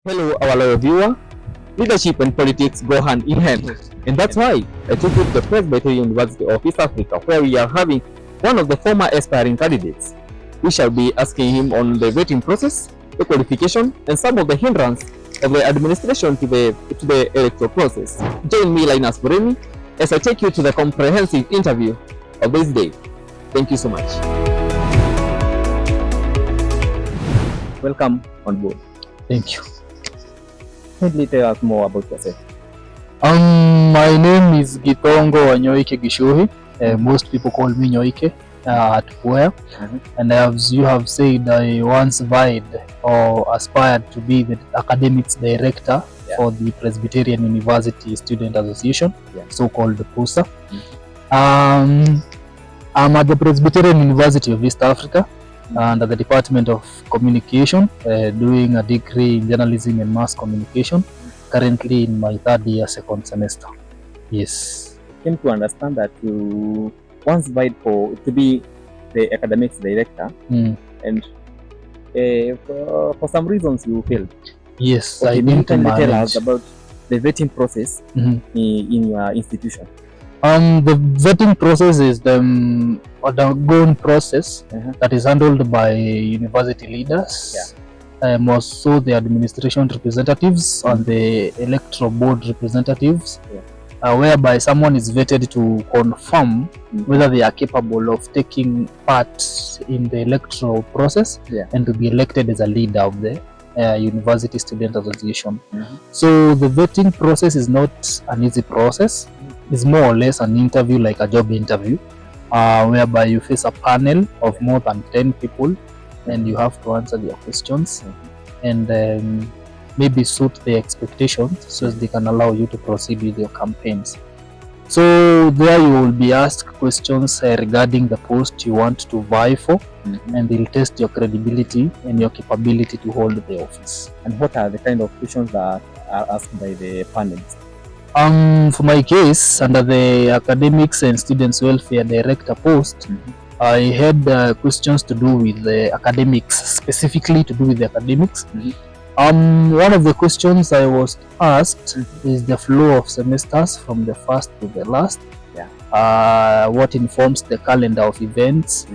Hello, our loyal viewer. Leadership and politics go hand in hand, and that's why I took you to the Presbyterian University of East Africa, where we are having one of the former aspiring candidates. We shall be asking him on the vetting process, the qualification, and some of the hindrance of the administration to the electoral process. Join me, Linus, Murimi, as I take you to the comprehensive interview of this day. Thank you so much. Welcome on board. Thank you. Kindly tell us more about yourself. My name is Gitongo Wanyoike Gishuhi. Most people call me Nyoike at Kuria. And as you have said, I once vied or aspired to be the academics director for the Presbyterian University Student Association, so-called PUSA. I'm at the Presbyterian University of East Africa and at the Department of Communication, doing a degree in journalism and mass communication, currently in my third year, second semester. Yes. I came to understand that you once vied to be the academics director, and for some reasons you failed. Yes, okay, I didn't tell manage. us about the vetting process in your institution. The vetting process is the undergone process that is handled by university leaders, more so the administration representatives and the electoral board representatives, whereby someone is vetted to confirm whether they are capable of taking part in the electoral process and to be elected as a leader of the University Student Association. So the vetting process is not an easy process. It's more or less an interview, like a job interview, whereby you face a panel of more than 10 people and you have to answer their questions and maybe suit their expectations so as they can allow you to proceed with your campaigns. So there you will be asked questions regarding the post you want to vie for, and they'll test your credibility and your capability to hold the office. And what are the kind of questions that are asked by the panelists? For my case, under the Academics and Students Welfare Director post, I had questions to do with the academics, specifically to do with the academics. One of the questions I was asked is the flow of semesters from the first to the last. What informs the calendar of events.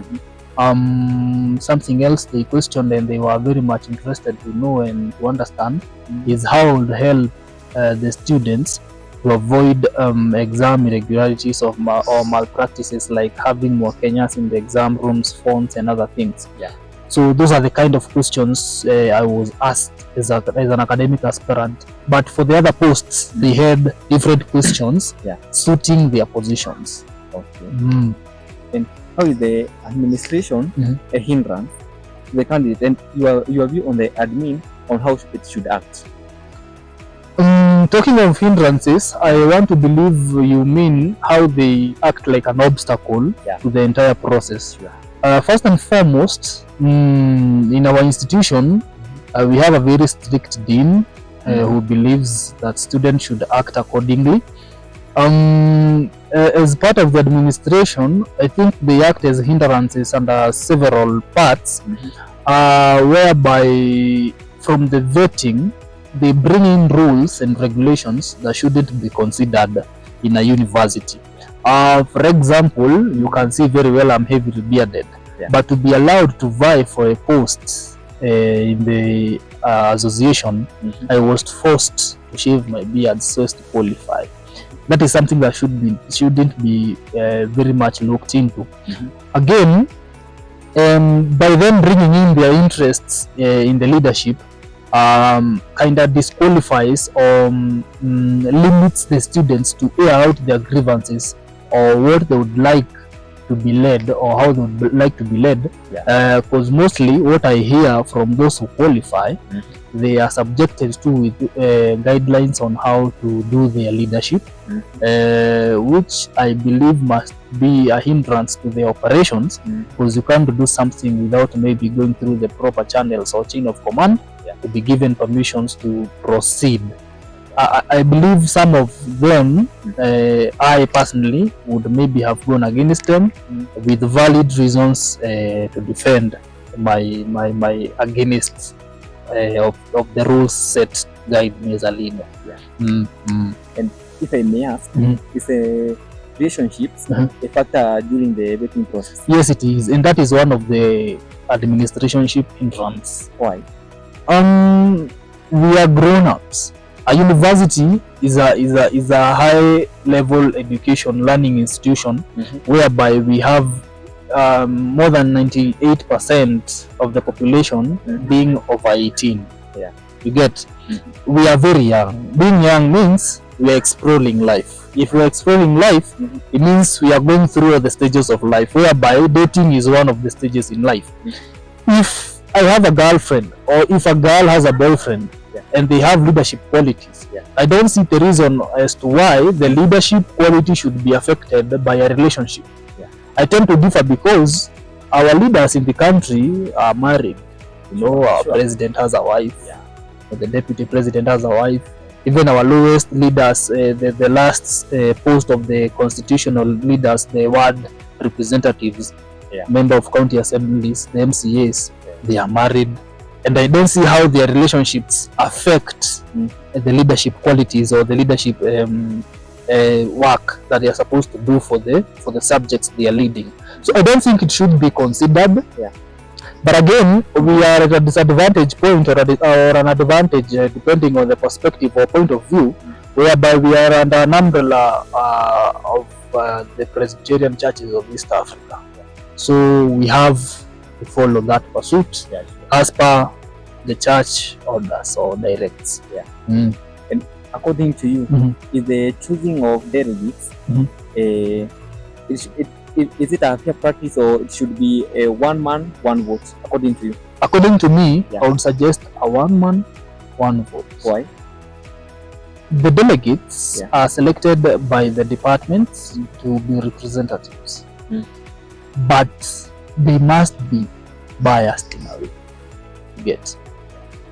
Something else they questioned and they were very much interested to know and to understand is how it would help the students to avoid exam irregularities or malpractices, like having more Kenyans in the exam rooms, fonts and other things. So those are the kind of questions I was asked as an academic aspirant. But for the other posts, they had different questions suiting their positions. Okay. And how is the administration a hindrance to the candidate, and your view on the admin on how it should act? Talking of hindrances, I want to believe you mean how they act like an obstacle to the entire process. First and foremost, in our institution, we have a very strict dean who believes that students should act accordingly. As part of the administration, I think they act as hindrances under several parts, whereby from the vetting, they bring in rules and regulations that shouldn't be considered in a university. For example, you can see very well I'm heavily bearded, but to be allowed to vie for a post in the association, I was forced to shave my beard so as to qualify. That is something that shouldn't be very much looked into. Again, by them bringing in their interests in the leadership, kind of disqualifies or limits the students to air out their grievances or what they would like to be led or how they would like to be led, because mostly what I hear from those who qualify, they are subjected to with guidelines on how to do their leadership, which I believe must be a hindrance to the operations, because you can't do something without maybe going through the proper channels or chain of command to be given permissions to proceed. I believe some of them, I personally would maybe have gone against them with valid reasons to defend my against of the rules set guide me as a leader. Yeah. And if I may ask, is a relationships a factor during the vetting process? Yes, it is, and that is one of the administrationship hindrance. Why? We are grown-ups. A university is a high level education learning institution whereby we have more than 98% of the population being over 18. Yeah. You get? We are very young. Being young means we are exploring life. If we are exploring life, it means we are going through the stages of life, whereby dating is one of the stages in life. If I have a girlfriend, or if a girl has a boyfriend, and they have leadership qualities, I don't see the reason as to why the leadership quality should be affected by a relationship. I tend to differ because our leaders in the country are married. You know, our president has a wife, the deputy president has a wife. Even our lowest leaders, the last post of the constitutional leaders, the ward representatives, member of county assemblies, the MCAs, they are married. And I don't see how their relationships affect the leadership qualities or the leadership work that they are supposed to do for the subjects they are leading. So I don't think it should be considered. But again, we are at a disadvantage point or an advantage depending on the perspective or point of view, whereby we are under an umbrella of the Presbyterian churches of East Africa. So we have to follow that pursuit as per the church orders or directs. And according to you, is the choosing of delegates is it a fair practice, or it should be a one man, one vote, according to you? According to me, I would suggest a one man, one vote. Why? The delegates are selected by the departments to be representatives, but they must be biased in a way. Get?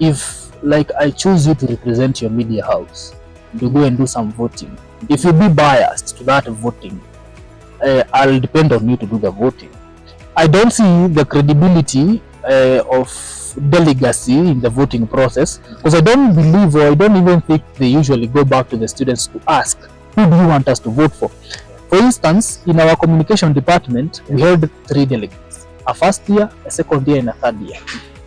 If, like, I choose you to represent your media house, you go and do some voting. If you be biased to that voting, I'll depend on you to do the voting. I don't see the credibility of delegacy in the voting process, because I don't believe, or I don't even think they usually go back to the students to ask, who do you want us to vote for? For instance, in our communication department, we held 3 delegates, a first year, a second year, and a third year.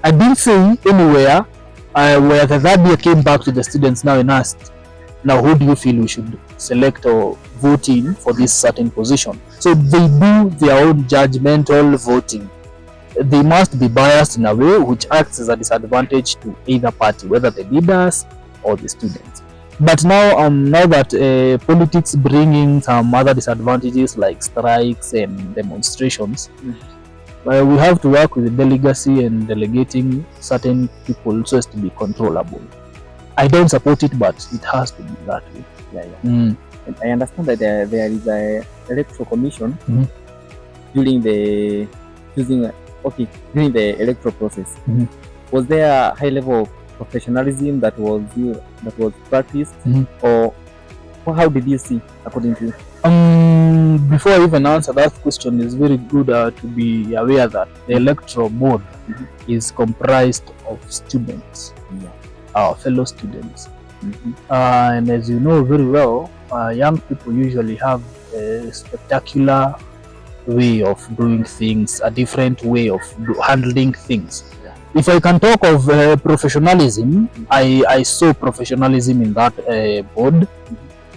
I didn't see anywhere where the third year came back to the students now and asked, now who do you feel we should select or vote in for this certain position? So they do their own judgmental voting. They must be biased in a way which acts as a disadvantage to either party, whether the leaders or the students. But now, now that politics bringing some other disadvantages like strikes and demonstrations, we have to work with the delegacy and delegating certain people so as to be controllable. I don't support it, but it has to be that way. And I understand that there is a electoral commission during the during the electoral process. Was there a high level of professionalism that was practiced, or how did you see, according to you? Before I even answer that question, it's very good to be aware that the electoral board is comprised of students, our fellow students. And as you know very well, young people usually have a spectacular way of doing things, a different way of handling things. If I can talk of professionalism, I saw professionalism in that board.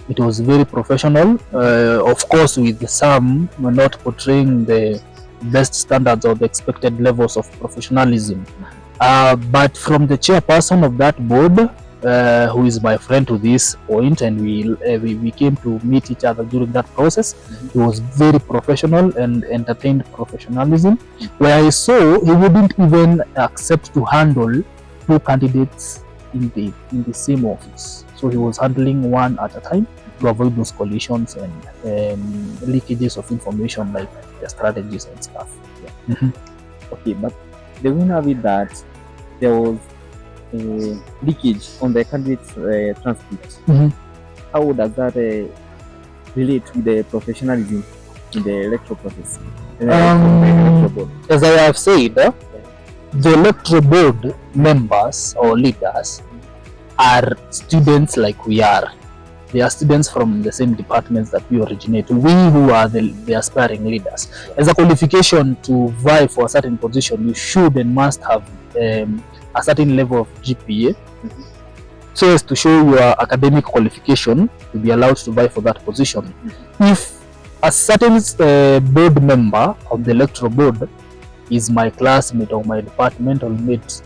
It was very professional, of course with some not portraying the best standards or the expected levels of professionalism. But from the chairperson of that board, who is my friend to this point, and we came to meet each other during that process. He was very professional and entertained professionalism, where I saw he wouldn't even accept to handle 2 candidates in the same office. So he was handling one at a time to avoid those collisions and leakages of information like the strategies and stuff. Okay, but the winner with that, there was a leakage on the candidate's transcript. How does that relate to the professionalism in the electoral process? As I have said, the electoral board members or leaders are students like we are. They are students from the same departments that we originate. We who are the aspiring leaders. As a qualification to vie for a certain position, you should and must have a certain level of GPA, so as to show your academic qualification to be allowed to vie for that position. If a certain board member of the electoral board is my classmate or my departmental mate,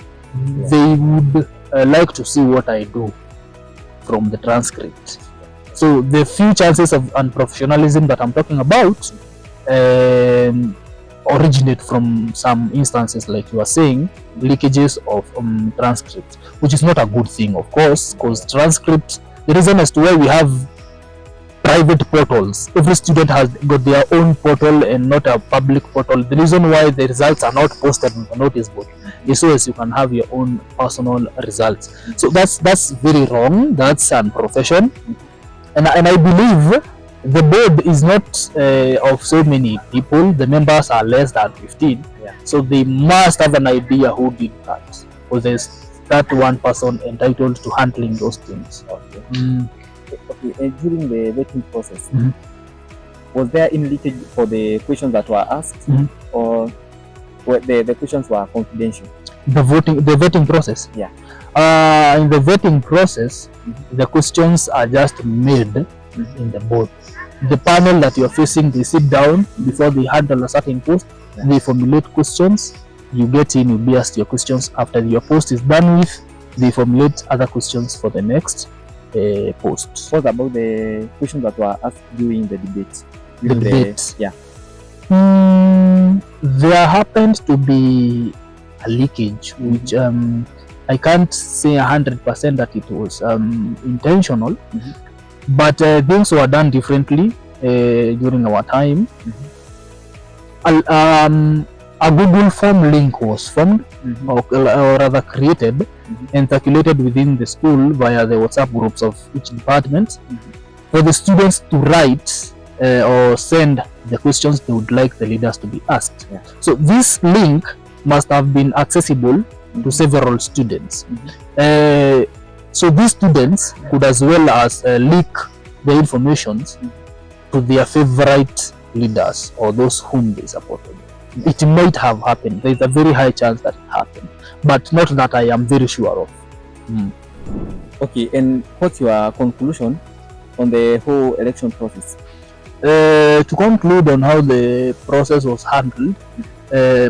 they would like to see what I do from the transcript. So the few chances of unprofessionalism that I'm talking about originate from some instances, like you are saying, leakages of transcripts, which is not a good thing, of course, because transcripts, the reason as to why we have private portals, every student has got their own portal and not a public portal. The reason why the results are not posted on the notice board is so as you can have your own personal results. So that's very wrong. That's unprofessional, and I believe the board is not of so many people. The members are less than 15, so they must have an idea who did that, because there's that one person entitled to handling those things. Okay, during the vetting process, was there any leakage for the questions that were asked, or the questions were confidential? The vetting process? Yeah. In the vetting process, the questions are just made in the board. The panel that you're facing, they sit down before they handle a certain post, they formulate questions, you get in, you'll be asked your questions. After your post is done with, they formulate other questions for the next post. What about the questions that were asked during the debate? The debate? Yeah. There happened to be a leakage, which I can't say 100% that it was intentional, but things were done differently during our time. A Google form link was formed, or rather created, and circulated within the school via the WhatsApp groups of each department for the students to write or send the questions they would like the leaders to be asked. So this link must have been accessible to several students. So these students could as well as leak the information to their favorite leaders or those whom they supported. It might have happened. There is a very high chance that it happened, but not that I am very sure of. Okay, and what's your conclusion on the whole election process? To conclude on how the process was handled,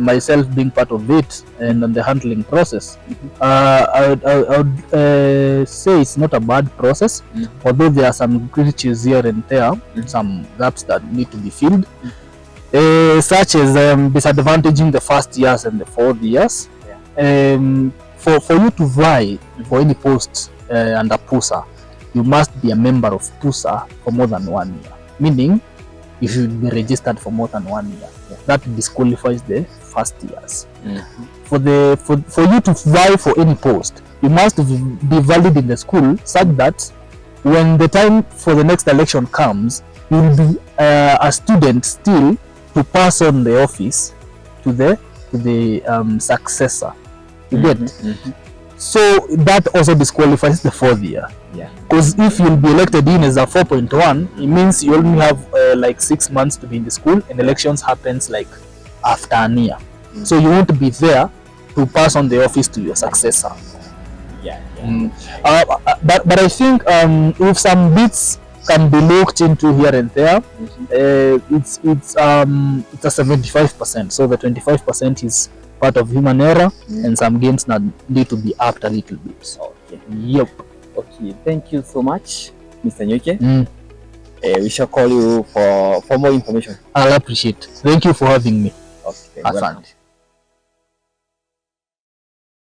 myself being part of it and on the handling process, I would say it's not a bad process, although there are some glitches here and there, some gaps that need to be filled, such as disadvantaging the first years and the fourth years. For you to vie for any post under PUSA, you must be a member of PUSA for more than 1 year, meaning you should be registered for more than 1 year. That disqualifies the first years. For you to vie for any post, you must be valid in the school, such that when the time for the next election comes, you will be a student still to pass on the office to the successor. You get? So that also disqualifies the fourth year. Because if you'll be elected in as a 4.1, it means you only have like 6 months to be in the school, and elections happens like after a year. So you won't be there to pass on the office to your successor. But I think if some bits can be looked into here and there, it's a 75%. So the 25% is part of human error, and some games that need to be upped a little bit. Yep. Okay, thank you so much, Mr. Nyoike. We shall call you for more information. I'll appreciate. Thank you for having me. Okay, Asante.